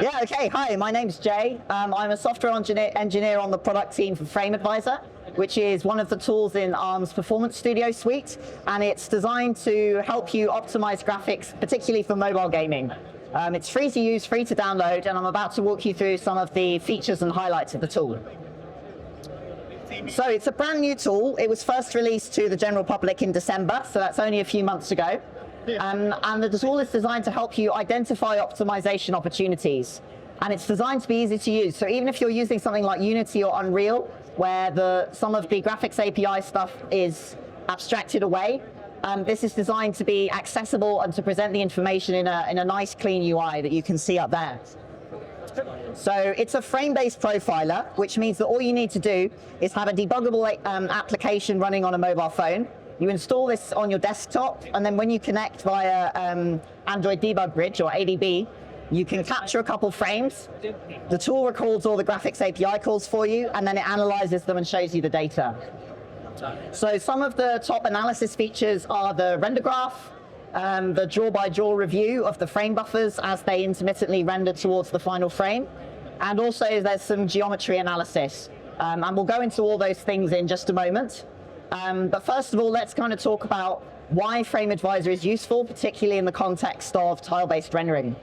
Yeah, okay. Hi, my name's Jay. I'm a software engineer on the product team for Frame Advisor, which is one of the tools in ARM's Performance Studio suite, and it's designed to help you optimize graphics, particularly for mobile gaming. It's free to use, free to download, and I'm about to walk you through some of the features and highlights of the tool. So it's a brand new tool. It was first released to the general public in December, so that's only a few months ago. And the tool is designed to help you identify optimization opportunities. And it's designed to be easy to use. So even if you're using something like Unity or Unreal, where some of the graphics API stuff is abstracted away, this is designed to be accessible and to present the information in a nice, clean UI that you can see up there. So it's a frame-based profiler, which means that all you need to do is have a debuggable application running on a mobile phone. You install this on your desktop, and then when you connect via Android Debug Bridge or ADB, you can capture a couple frames. The tool records all the graphics API calls for you, and then it analyzes them and shows you the data. So some of the top analysis features are the render graph, the draw-by-draw review of the frame buffers as they intermittently render towards the final frame, and also there's some geometry analysis. And we'll go into all those things in just a moment. But first of all, let's kind of talk about why Frame Advisor is useful, particularly in the context of tile-based rendering.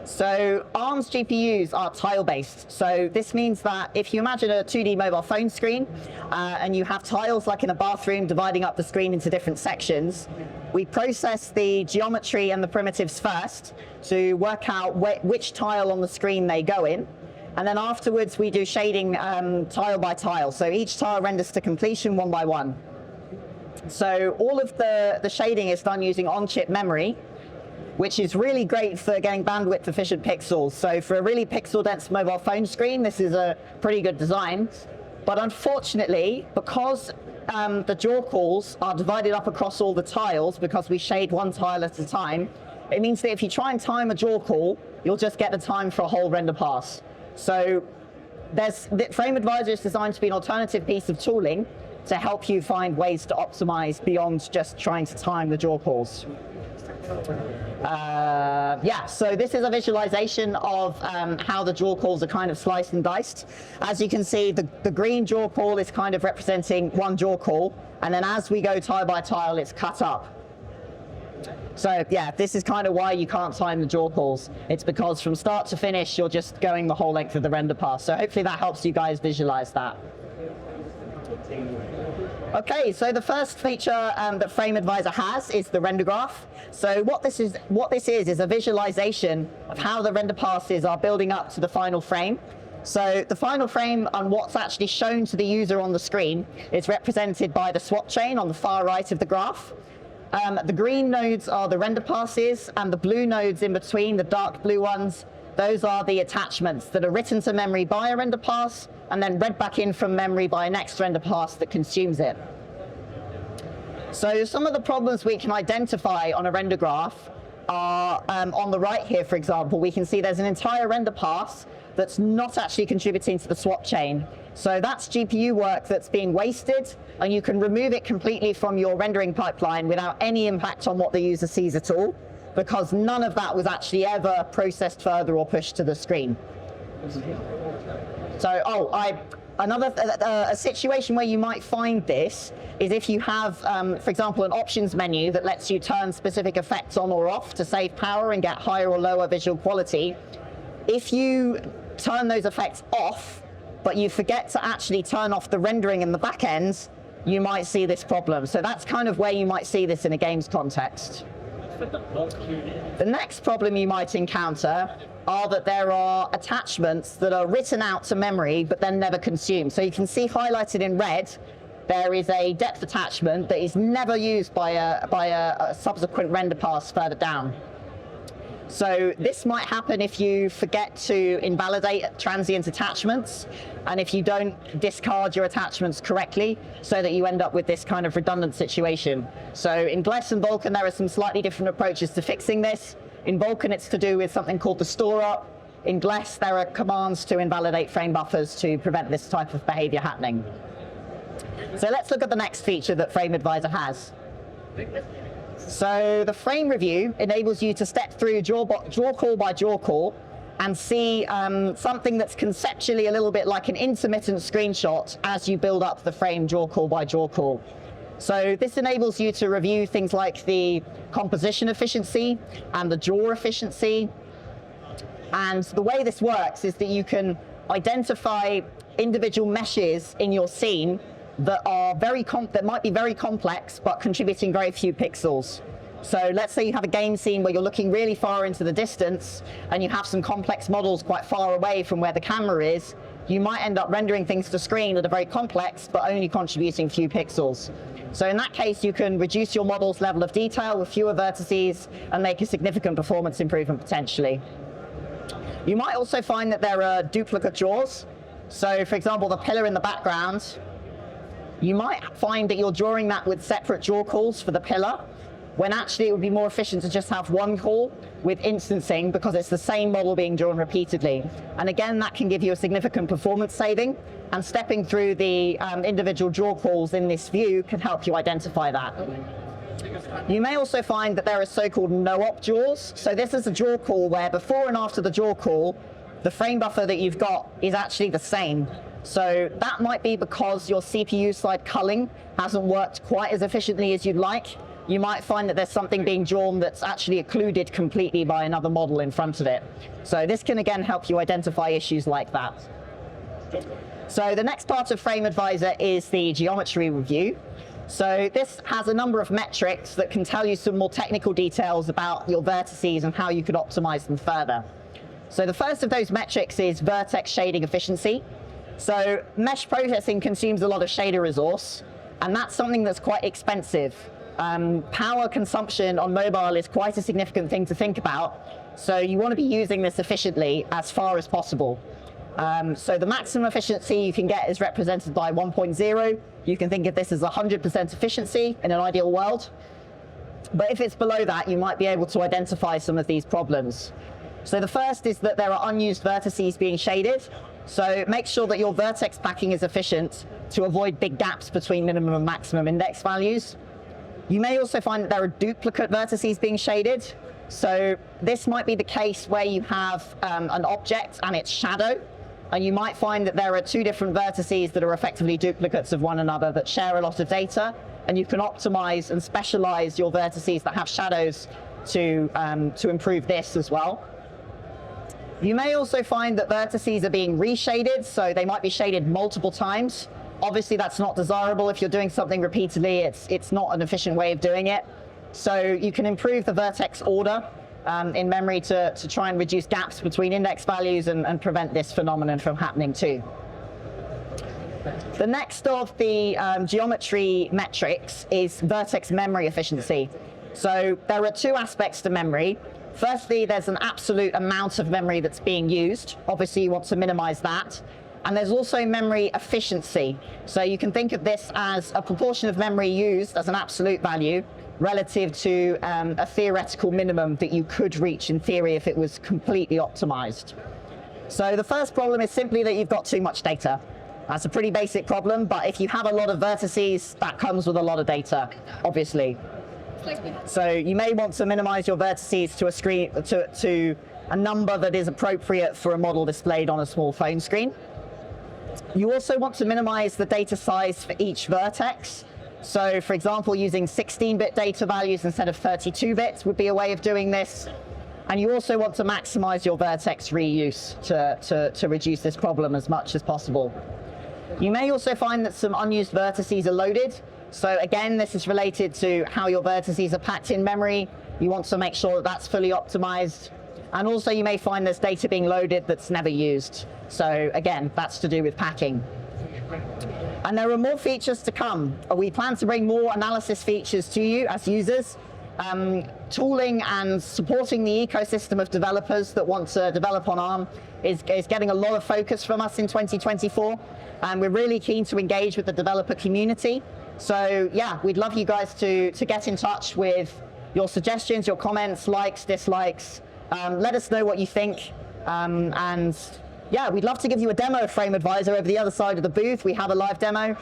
So ARM's GPUs are tile-based. So this means that if you imagine a 2D mobile phone screen, and you have tiles like in a bathroom dividing up the screen into different sections, we process the geometry and the primitives first to work out which tile on the screen they go in. And then afterwards, we do shading tile by tile. So each tile renders to completion one by one. So all of the shading is done using on-chip memory, which is really great for getting bandwidth efficient pixels. So for a really pixel-dense mobile phone screen, this is a pretty good design. But unfortunately, because the draw calls are divided up across all the tiles, because we shade one tile at a time, it means that if you try and time a draw call, you'll just get the time for a whole render pass. So Frame Advisor is designed to be an alternative piece of tooling to help you find ways to optimize beyond just trying to time the draw calls. Yeah, so this is a visualization of how the draw calls are kind of sliced and diced. As you can see, the green draw call is kind of representing one draw call, and then as we go tile by tile, it's cut up. So yeah, this is kind of why you can't time the draw calls. It's because from start to finish, you're just going the whole length of the render pass. So hopefully that helps you guys visualize that. Okay, so the first feature that Frame Advisor has is the render graph. So what this is a visualization of how the render passes are building up to the final frame. So the final frame and what's actually shown to the user on the screen is represented by the swap chain on the far right of the graph. The green nodes are the render passes, and the blue nodes in between, the dark blue ones, those are the attachments that are written to memory by a render pass and then read back in from memory by a next render pass that consumes it. So some of the problems we can identify on a render graph are on the right here, for example. We can see there's an entire render pass that's not actually contributing to the swap chain. So that's GPU work that's being wasted, and you can remove it completely from your rendering pipeline without any impact on what the user sees at all, because none of that was actually ever processed further or pushed to the screen. So, a situation where you might find this is if you have, for example, an options menu that lets you turn specific effects on or off to save power and get higher or lower visual quality. If you turn those effects off, but you forget to actually turn off the rendering in the back end, you might see this problem. So that's kind of where you might see this in a games context. The next problem you might encounter are that there are attachments that are written out to memory but then never consumed. So you can see highlighted in red, there is a depth attachment that is never used by a subsequent render pass further down. So this might happen if you forget to invalidate transient attachments, and if you don't discard your attachments correctly, so that you end up with this kind of redundant situation. So in Gless and Vulkan, there are some slightly different approaches to fixing this. In Vulkan, it's to do with something called the store up. In Gless, there are commands to invalidate frame buffers to prevent this type of behavior happening. So let's look at the next feature that Frame Advisor has. So the frame review enables you to step through jaw call by jaw call and see something that's conceptually a little bit like an intermittent screenshot as you build up the frame jaw call by jaw call. So this enables you to review things like the composition efficiency and the jaw efficiency. And the way this works is that you can identify individual meshes in your scene that are that might be very complex but contributing very few pixels. So let's say you have a game scene where you're looking really far into the distance and you have some complex models quite far away from where the camera is. You might end up rendering things to screen that are very complex but only contributing few pixels. So in that case, you can reduce your model's level of detail with fewer vertices and make a significant performance improvement potentially. You might also find that there are duplicate jaws. So for example, the pillar in the background, you might find that you're drawing that with separate jaw calls for the pillar, when actually it would be more efficient to just have one call with instancing because it's the same model being drawn repeatedly. And again, that can give you a significant performance saving, and stepping through the individual jaw calls in this view can help you identify that. You may also find that there are so-called no-op jaws. So this is a jaw call where before and after the jaw call, the frame buffer that you've got is actually the same. So that might be because your CPU side culling hasn't worked quite as efficiently as you'd like. You might find that there's something being drawn that's actually occluded completely by another model in front of it. So this can again help you identify issues like that. So the next part of Frame Advisor is the geometry review. So this has a number of metrics that can tell you some more technical details about your vertices and how you could optimize them further. So the first of those metrics is vertex shading efficiency. So mesh processing consumes a lot of shader resource, and that's something that's quite expensive. Power consumption on mobile is quite a significant thing to think about, so you want to be using this efficiently as far as possible. So the maximum efficiency you can get is represented by 1.0. You can think of this as 100% efficiency in an ideal world. But if it's below that, you might be able to identify some of these problems. So the first is that there are unused vertices being shaded. So make sure that your vertex packing is efficient to avoid big gaps between minimum and maximum index values. You may also find that there are duplicate vertices being shaded. So this might be the case where you have an object and its shadow, and you might find that there are two different vertices that are effectively duplicates of one another that share a lot of data, and you can optimize and specialize your vertices that have shadows to improve this as well. You may also find that vertices are being reshaded, so they might be shaded multiple times. Obviously, that's not desirable. If you're doing something repeatedly, it's not an efficient way of doing it. So you can improve the vertex order in memory to try and reduce gaps between index values and prevent this phenomenon from happening too. The next of the geometry metrics is vertex memory efficiency. So there are two aspects to memory. Firstly, there's an absolute amount of memory that's being used. Obviously, you want to minimize that. And there's also memory efficiency. So you can think of this as a proportion of memory used as an absolute value relative to a theoretical minimum that you could reach in theory if it was completely optimized. So the first problem is simply that you've got too much data. That's a pretty basic problem, but if you have a lot of vertices, that comes with a lot of data, obviously. So you may want to minimize your vertices to a number that is appropriate for a model displayed on a small phone screen. You also want to minimize the data size for each vertex. So for example, using 16-bit data values instead of 32 bits would be a way of doing this. And you also want to maximize your vertex reuse to reduce this problem as much as possible. You may also find that some unused vertices are loaded. So again, this is related to how your vertices are packed in memory. You want to make sure that that's fully optimized. And also you may find there's data being loaded that's never used. So again, that's to do with packing. And there are more features to come. We plan to bring more analysis features to you as users. Tooling and supporting the ecosystem of developers that want to develop on ARM is getting a lot of focus from us in 2024. And we're really keen to engage with the developer community. So yeah, we'd love you guys to get in touch with your suggestions, your comments, likes, dislikes. Let us know what you think. And yeah, we'd love to give you a demo of Frame Advisor over the other side of the booth. We have a live demo.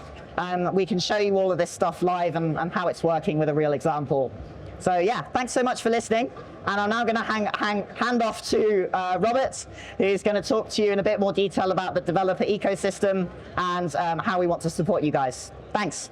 We can show you all of this stuff live and how it's working with a real example. So yeah, thanks so much for listening. And I'm now going to hand off to Robert, who's going to talk to you in a bit more detail about the developer ecosystem and how we want to support you guys. Thanks.